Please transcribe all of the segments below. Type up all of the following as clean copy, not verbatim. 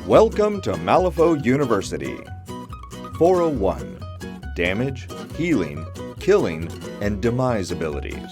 Welcome to Malifaux University. 401. Damage, Healing, Killing, and Demise Abilities.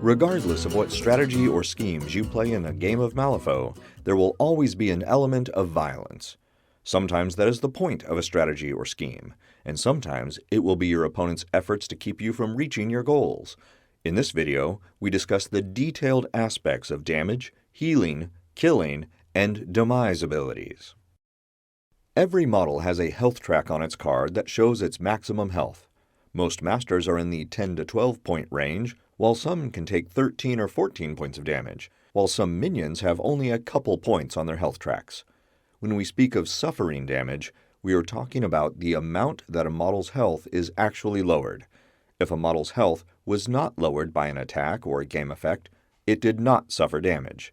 Regardless of what strategy or schemes you play in a game of Malifaux, there will always be an element of violence. Sometimes that is the point of a strategy or scheme, and sometimes it will be your opponent's efforts to keep you from reaching your goals. In this video, we discuss the detailed aspects of damage, healing, killing, and demise abilities. Every model has a health track on its card that shows its maximum health. Most masters are in the 10 to 12 point range, while some can take 13 or 14 points of damage, while some minions have only a couple points on their health tracks. When we speak of suffering damage, we are talking about the amount that a model's health is actually lowered. If a model's health was not lowered by an attack or a game effect, it did not suffer damage.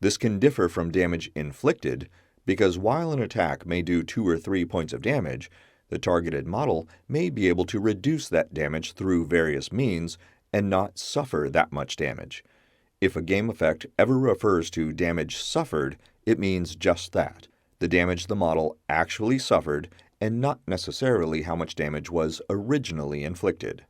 This can differ from damage inflicted, because while an attack may do 2 or 3 points of damage, the targeted model may be able to reduce that damage through various means and not suffer that much damage. If a game effect ever refers to damage suffered, it means just that, the damage the model actually suffered and not necessarily how much damage was originally inflicted.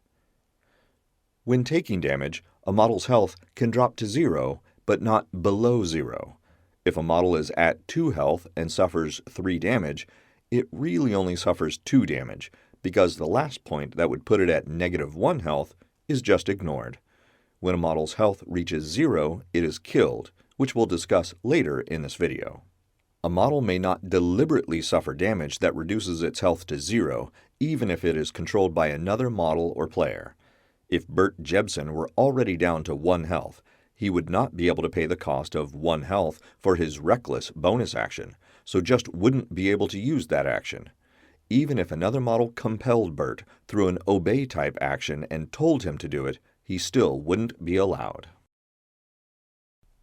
When taking damage, a model's health can drop to 0, but not below 0. If a model is at 2 health and suffers 3 damage, it really only suffers 2 damage, because the last point that would put it at -1 health is just ignored. When a model's health reaches 0, it is killed, which we'll discuss later in this video. A model may not deliberately suffer damage that reduces its health to 0, even if it is controlled by another model or player. If Bert Jebsen were already down to 1 health, he would not be able to pay the cost of 1 health for his reckless bonus action, so just wouldn't be able to use that action. Even if another model compelled Bert through an obey type action and told him to do it, he still wouldn't be allowed.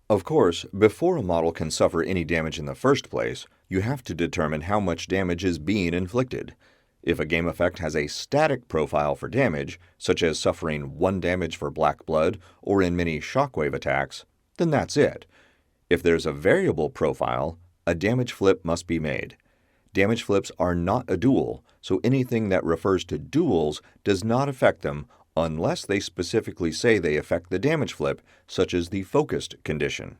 Of course, before a model can suffer any damage in the first place, you have to determine how much damage is being inflicted. If a game effect has a static profile for damage, such as suffering 1 damage for black blood or in many shockwave attacks, then that's it. If there's a variable profile, a damage flip must be made. Damage flips are not a duel, so anything that refers to duels does not affect them unless they specifically say they affect the damage flip, such as the focused condition.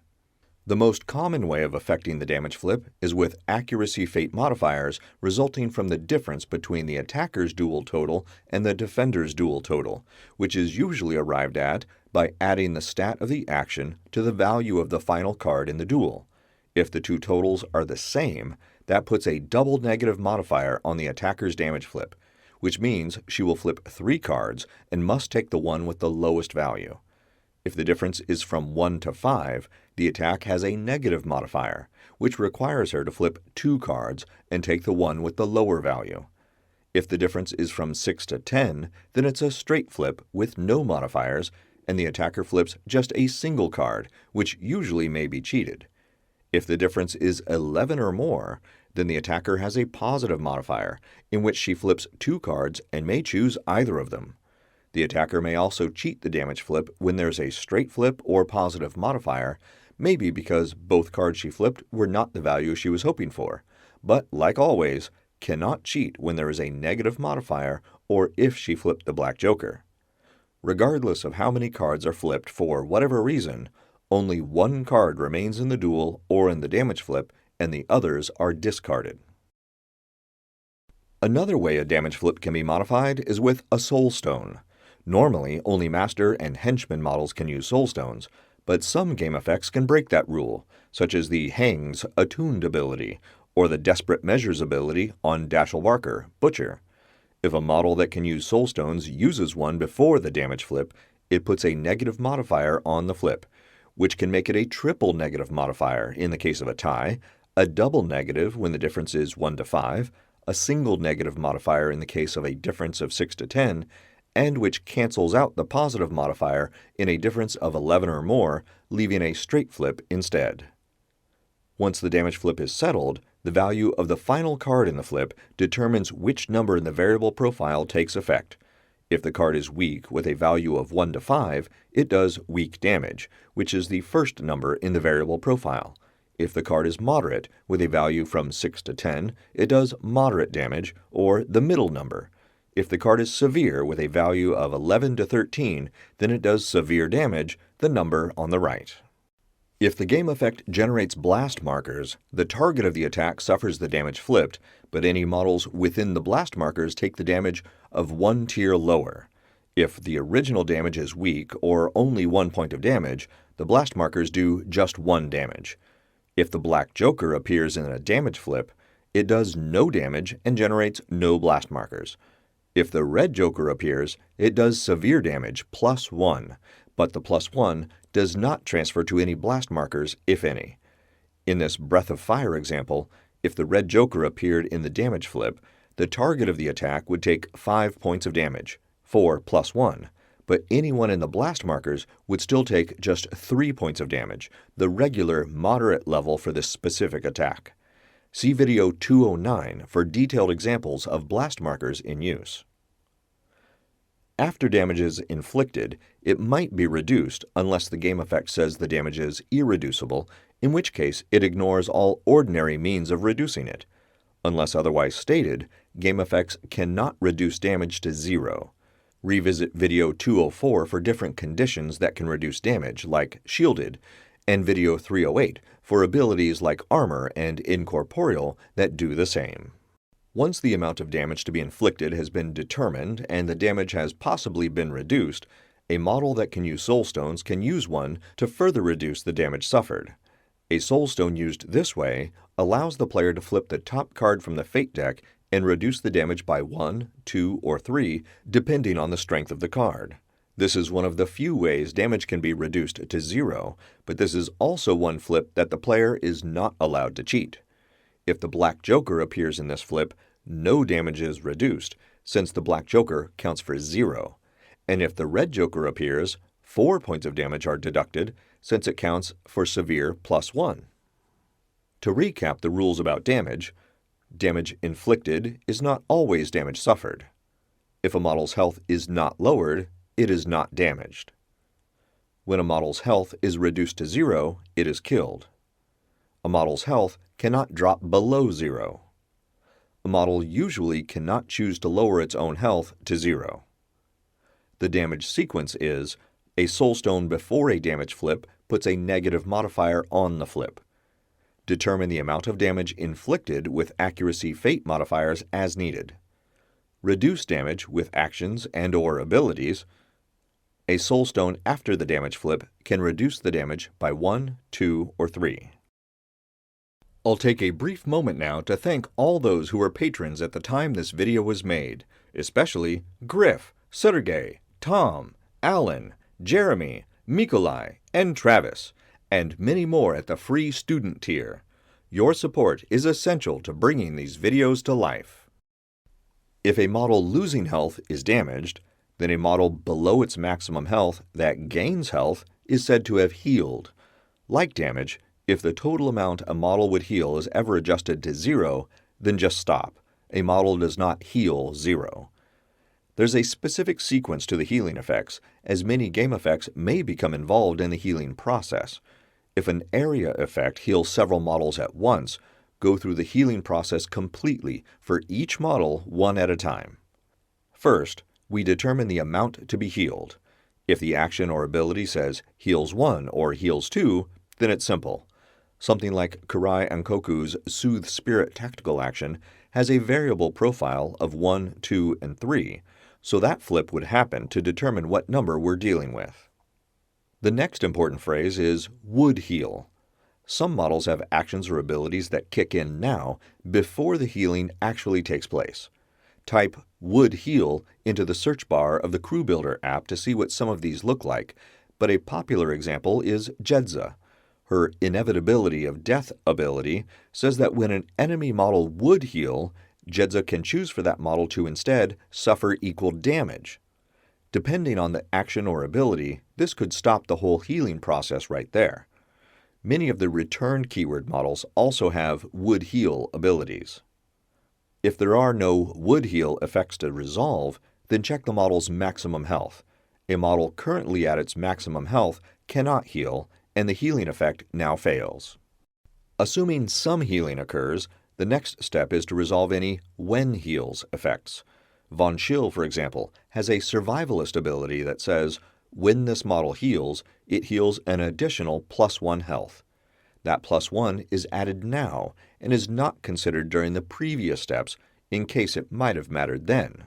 The most common way of affecting the damage flip is with accuracy fate modifiers resulting from the difference between the attacker's duel total and the defender's duel total, which is usually arrived at by adding the stat of the action to the value of the final card in the duel. If the two totals are the same, that puts a double negative modifier on the attacker's damage flip, which means she will flip 3 cards and must take the one with the lowest value. If the difference is from 1 to 5, the attack has a negative modifier, which requires her to flip 2 cards and take the one with the lower value. If the difference is from 6 to 10, then it's a straight flip with no modifiers, and the attacker flips just a single card, which usually may be cheated. If the difference is 11 or more, then the attacker has a positive modifier, in which she flips 2 cards and may choose either of them. The attacker may also cheat the damage flip when there's a straight flip or positive modifier, maybe because both cards she flipped were not the value she was hoping for, but, like always, cannot cheat when there is a negative modifier or if she flipped the black joker. Regardless of how many cards are flipped for whatever reason, only 1 card remains in the duel or in the damage flip, and the others are discarded. Another way a damage flip can be modified is with a Soulstone. Normally, only Master and Henchman models can use Soulstones, but some game effects can break that rule, such as the Hang's Attuned ability, or the Desperate Measures ability on Dashel Barker, Butcher. If a model that can use Soulstones uses one before the damage flip, it puts a negative modifier on the flip, which can make it a triple negative modifier in the case of a tie, a double negative when the difference is 1 to 5, a single negative modifier in the case of a difference of 6 to 10, and which cancels out the positive modifier in a difference of 11 or more, leaving a straight flip instead. Once the damage flip is settled, the value of the final card in the flip determines which number in the variable profile takes effect. If the card is weak with a value of 1 to 5, it does weak damage, which is the first number in the variable profile. If the card is moderate, with a value from 6 to 10, it does moderate damage, or the middle number. If the card is severe, with a value of 11 to 13, then it does severe damage, the number on the right. If the game effect generates blast markers, the target of the attack suffers the damage flipped, but any models within the blast markers take the damage of one tier lower. If the original damage is weak or only 1 point of damage, the blast markers do just 1 damage. If the black joker appears in a damage flip, it does no damage and generates no blast markers. If the red joker appears, it does severe damage +1, but the +1 does not transfer to any blast markers, if any. In this Breath of Fire example, if the red joker appeared in the damage flip, the target of the attack would take 5 points of damage, 4 + 1, but anyone in the blast markers would still take just 3 points of damage, the regular moderate level for this specific attack. See video 209 for detailed examples of blast markers in use. After damage is inflicted, it might be reduced unless the game effect says the damage is irreducible, in which case it ignores all ordinary means of reducing it. Unless otherwise stated, game effects cannot reduce damage to 0. Revisit video 204 for different conditions that can reduce damage, like shielded, and video 308 for abilities like armor and incorporeal that do the same. Once the amount of damage to be inflicted has been determined and the damage has possibly been reduced, a model that can use Soulstones can use one to further reduce the damage suffered. A Soulstone used this way allows the player to flip the top card from the Fate deck and reduce the damage by 1, 2, or 3, depending on the strength of the card. This is one of the few ways damage can be reduced to 0, but this is also one flip that the player is not allowed to cheat. If the black joker appears in this flip, no damage is reduced, since the black joker counts for 0. And if the red joker appears, 4 points of damage are deducted, since it counts for severe +1. To recap the rules about damage, damage inflicted is not always damage suffered. If a model's health is not lowered, it is not damaged. When a model's health is reduced to 0, it is killed. A model's health cannot drop below 0. A model usually cannot choose to lower its own health to 0. The damage sequence is: a Soulstone before a damage flip puts a negative modifier on the flip. Determine the amount of damage inflicted with accuracy fate modifiers as needed. Reduce damage with actions and/or abilities. A Soulstone after the damage flip can reduce the damage by 1, 2, or 3. I'll take a brief moment now to thank all those who were patrons at the time this video was made, especially Griff, Sergey, Tom, Alan, Jeremy, Mikolai, and Travis, and many more at the free student tier. Your support is essential to bringing these videos to life. If a model losing health is damaged, then a model below its maximum health that gains health is said to have healed. Like damage, if the total amount a model would heal is ever adjusted to 0, then just stop. A model does not heal 0. There's a specific sequence to the healing effects, as many game effects may become involved in the healing process. If an area effect heals several models at once, go through the healing process completely for each model one at a time. First, we determine the amount to be healed. If the action or ability says heals 1 or heals 2, then it's simple. Something like Kurai Ankoku's Soothe Spirit tactical action has a variable profile of 1, 2, and 3, so that flip would happen to determine what number we're dealing with. The next important phrase is would heal. Some models have actions or abilities that kick in now before the healing actually takes place. Type would heal into the search bar of the Crew Builder app to see what some of these look like, but a popular example is Jedza. Her Inevitability of Death ability says that when an enemy model would heal, Jedza can choose for that model to instead suffer equal damage. Depending on the action or ability, this could stop the whole healing process right there. Many of the returned keyword models also have would heal abilities. If there are no would heal effects to resolve, then check the model's maximum health. A model currently at its maximum health cannot heal, and the healing effect now fails. Assuming some healing occurs, the next step is to resolve any when heals effects. Von Schill, for example, has a survivalist ability that says, when this model heals, it heals an additional +1 health. That +1 is added now and is not considered during the previous steps in case it might have mattered then.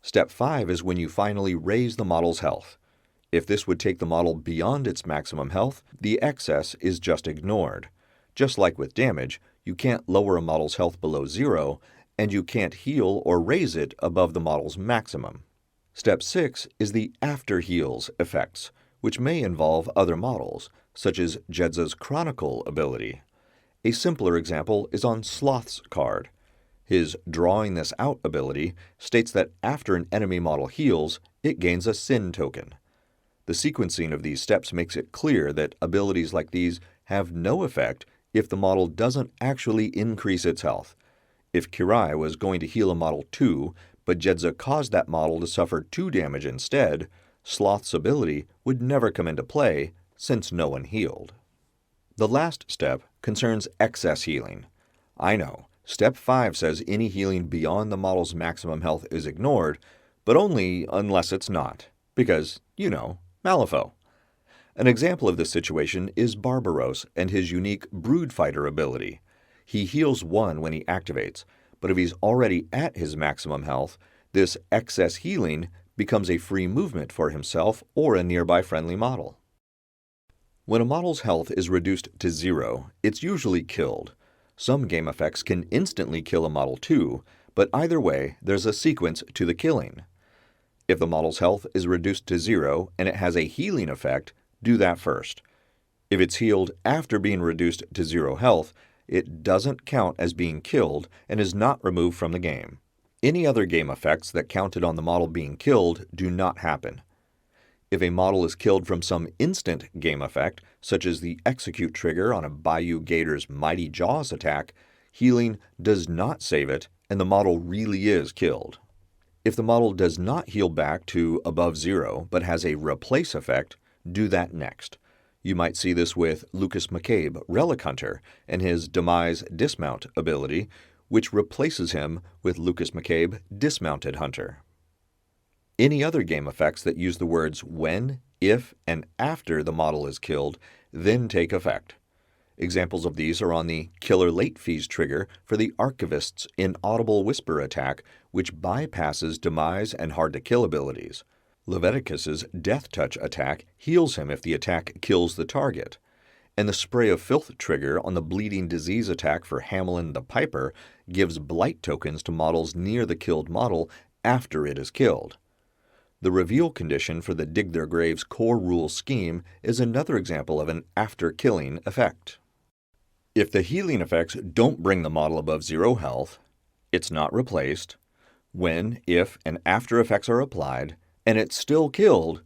Step 5 is when you finally raise the model's health. If this would take the model beyond its maximum health, the excess is just ignored. Just like with damage, you can't lower a model's health below 0, and you can't heal or raise it above the model's maximum. Step 6 is the after heals effects, which may involve other models, such as Jedza's Chronicle ability. A simpler example is on Sloth's card. His Drawing This Out ability states that after an enemy model heals, it gains a Sin token. The sequencing of these steps makes it clear that abilities like these have no effect if the model doesn't actually increase its health. If Kirai was going to heal a model 2, but Jedza caused that model to suffer 2 damage instead, Sloth's ability would never come into play since no one healed. The last step concerns excess healing. I know, Step 5 says any healing beyond the model's maximum health is ignored, but only unless it's not, because, Malifaux. An example of this situation is Barbaros and his unique Broodfighter ability. He heals 1 when he activates, but if he's already at his maximum health, this excess healing becomes a free movement for himself or a nearby friendly model. When a model's health is reduced to 0, it's usually killed. Some game effects can instantly kill a model too, but either way, there's a sequence to the killing. If the model's health is reduced to 0 and it has a healing effect, do that first. If it's healed after being reduced to 0 health, it doesn't count as being killed and is not removed from the game. Any other game effects that counted on the model being killed do not happen. If a model is killed from some instant game effect, such as the execute trigger on a Bayou Gator's Mighty Jaws attack, healing does not save it and the model really is killed. If the model does not heal back to above 0 but has a replace effect, do that next. You might see this with Lucas McCabe, Relic Hunter, and his Demise Dismount ability, which replaces him with Lucas McCabe, Dismounted Hunter. Any other game effects that use the words when, if, and after the model is killed then take effect. Examples of these are on the Killer Late Fees trigger for the Archivist's Inaudible Whisper attack, which bypasses Demise and Hard to Kill abilities. Leviticus's Death Touch attack heals him if the attack kills the target. And the Spray of Filth trigger on the Bleeding Disease attack for Hamelin the Piper gives Blight tokens to models near the killed model after it is killed. The reveal condition for the Dig Their Graves core rule scheme is another example of an after-killing effect. If the healing effects don't bring the model above 0 health, it's not replaced, when, if, and after effects are applied, and it's still killed,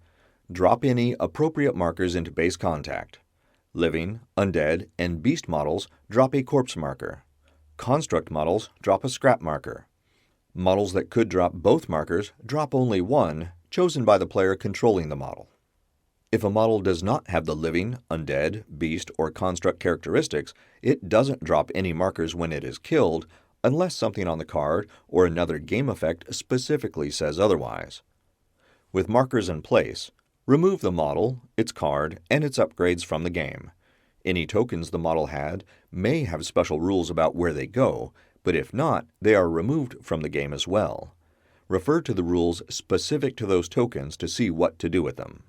drop any appropriate markers into base contact. Living, undead, and beast models drop a corpse marker. Construct models drop a scrap marker. Models that could drop both markers drop only one, chosen by the player controlling the model. If a model does not have the living, undead, beast, or construct characteristics, it doesn't drop any markers when it is killed, unless something on the card or another game effect specifically says otherwise. With markers in place, remove the model, its card, and its upgrades from the game. Any tokens the model had may have special rules about where they go, but if not, they are removed from the game as well. Refer to the rules specific to those tokens to see what to do with them.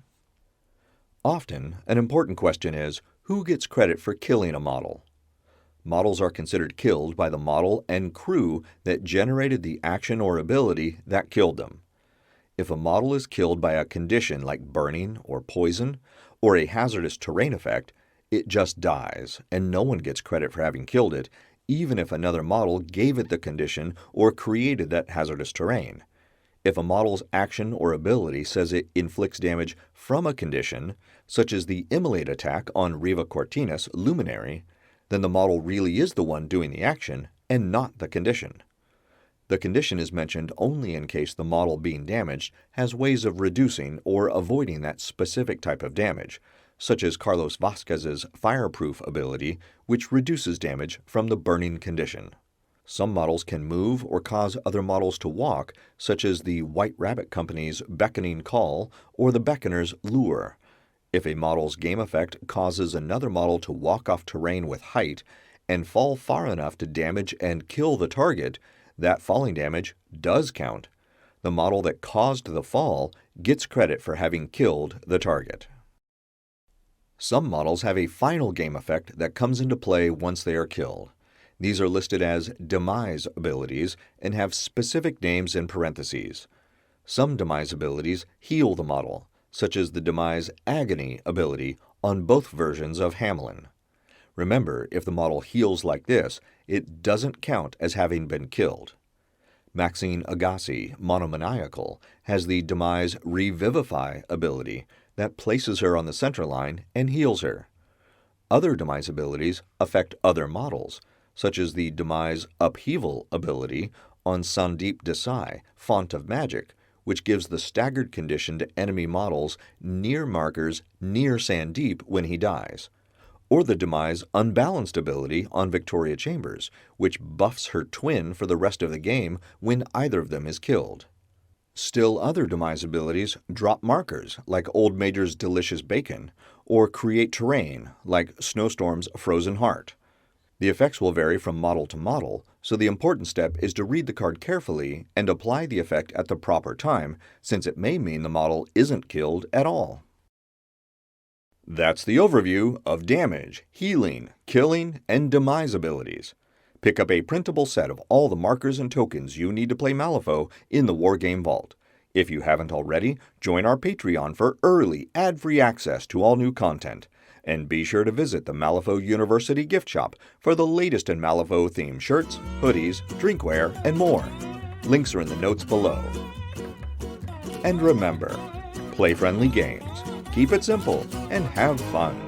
Often, an important question is, who gets credit for killing a model? Models are considered killed by the model and crew that generated the action or ability that killed them. If a model is killed by a condition like burning or poison, or a hazardous terrain effect, it just dies, and no one gets credit for having killed it, even if another model gave it the condition or created that hazardous terrain. If a model's action or ability says it inflicts damage from a condition, such as the Immolate attack on Riva Cortinus, Luminary, then the model really is the one doing the action and not the condition. The condition is mentioned only in case the model being damaged has ways of reducing or avoiding that specific type of damage, such as Carlos Vasquez's Fireproof ability, which reduces damage from the burning condition. Some models can move or cause other models to walk, such as the White Rabbit Company's Beckoning Call or the Beckoner's Lure. If a model's game effect causes another model to walk off terrain with height and fall far enough to damage and kill the target, that falling damage does count. The model that caused the fall gets credit for having killed the target. Some models have a final game effect that comes into play once they are killed. These are listed as Demise Abilities and have specific names in parentheses. Some Demise Abilities heal the model, such as the Demise Agony ability on both versions of Hamelin. Remember, if the model heals like this, it doesn't count as having been killed. Maxine Agassi, Monomaniacal, has the Demise Revivify ability that places her on the center line and heals her. Other Demise abilities affect other models, such as the Demise Upheaval ability on Sandeep Desai, Font of Magic, which gives the staggered condition to enemy models near markers near Sandeep when he dies, or the Demise Unbalanced ability on Victoria Chambers, which buffs her twin for the rest of the game when either of them is killed. Still other Demise abilities drop markers, like Old Major's Delicious Bacon, or create terrain, like Snowstorm's Frozen Heart. The effects will vary from model to model, so the important step is to read the card carefully and apply the effect at the proper time, since it may mean the model isn't killed at all. That's the overview of damage, healing, killing, and demise abilities. Pick up a printable set of all the markers and tokens you need to play Malifaux in the Wargames Vault. If you haven't already, join our Patreon for early, ad-free access to all new content. And be sure to visit the Malifaux University gift shop for the latest in Malifaux-themed shirts, hoodies, drinkware, and more. Links are in the notes below. And remember, play friendly games, keep it simple, and have fun.